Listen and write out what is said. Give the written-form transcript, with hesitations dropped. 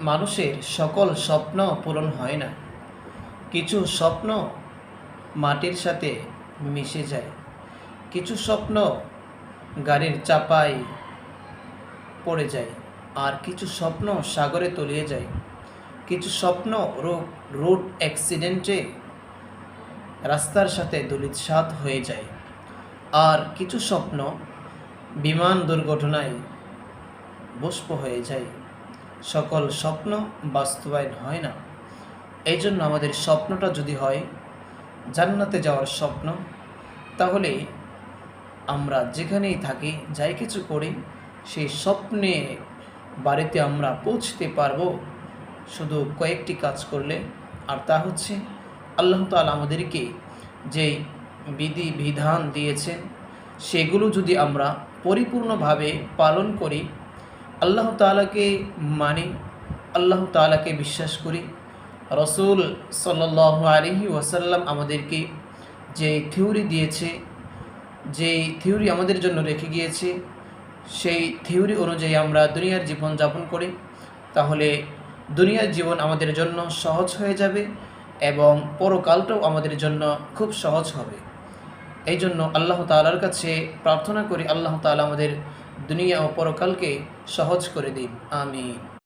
মানুষের সকল স্বপ্ন পূরণ হয় না। কিছু স্বপ্ন মাটির সাথে মিশে যায়, কিছু স্বপ্ন গাড়ির চাপায় পড়ে যায়, আর কিছু স্বপ্ন সাগরে তলিয়ে যায়। কিছু স্বপ্ন রোড অ্যাক্সিডেন্টে রাস্তার সাথে ধূলিসাৎ হয়ে যায়, আর কিছু স্বপ্ন বিমান দুর্ঘটনায় ভস্ম হয়ে যায়। সকল স্বপ্ন বাস্তবায়ন হয় না। এই জন্য আমাদের স্বপ্নটা যদি হয় জান্নাতে যাওয়ার স্বপ্ন, তাহলে আমরা যেখানেই থাকি, যাই কিছু করি, সেই স্বপ্নে বাড়িতে আমরা পৌঁছতে পারবো শুধু কয়েকটি কাজ করলে। আর তা হচ্ছে আল্লাহ তাআলা আমাদেরকে যেই বিধি বিধান দিয়েছেন সেগুলো যদি আমরা পরিপূর্ণভাবে পালন করি, আল্লাহ তাআলাকে মানি, আল্লাহ তাআলাকে বিশ্বাস করি, রসুল সাল্লাল্লাহু আলাইহি ওয়াসাল্লাম আমাদেরকে যে থিওরি দিয়েছে, যেই থিওরি আমাদের জন্য রেখে গিয়েছে, সেই থিওরি অনুযায়ী আমরা দুনিয়ার জীবন যাপন করি, তাহলে দুনিয়ার জীবন আমাদের জন্য সহজ হয়ে যাবে এবং পরকালটাও আমাদের জন্য খুব সহজ হবে। এই জন্য আল্লাহ তাআলার কাছে প্রার্থনা করি, আল্লাহ তাআলা আমাদের দুনিয়া ও পরকালকে সহজ করে দিন। আমিন।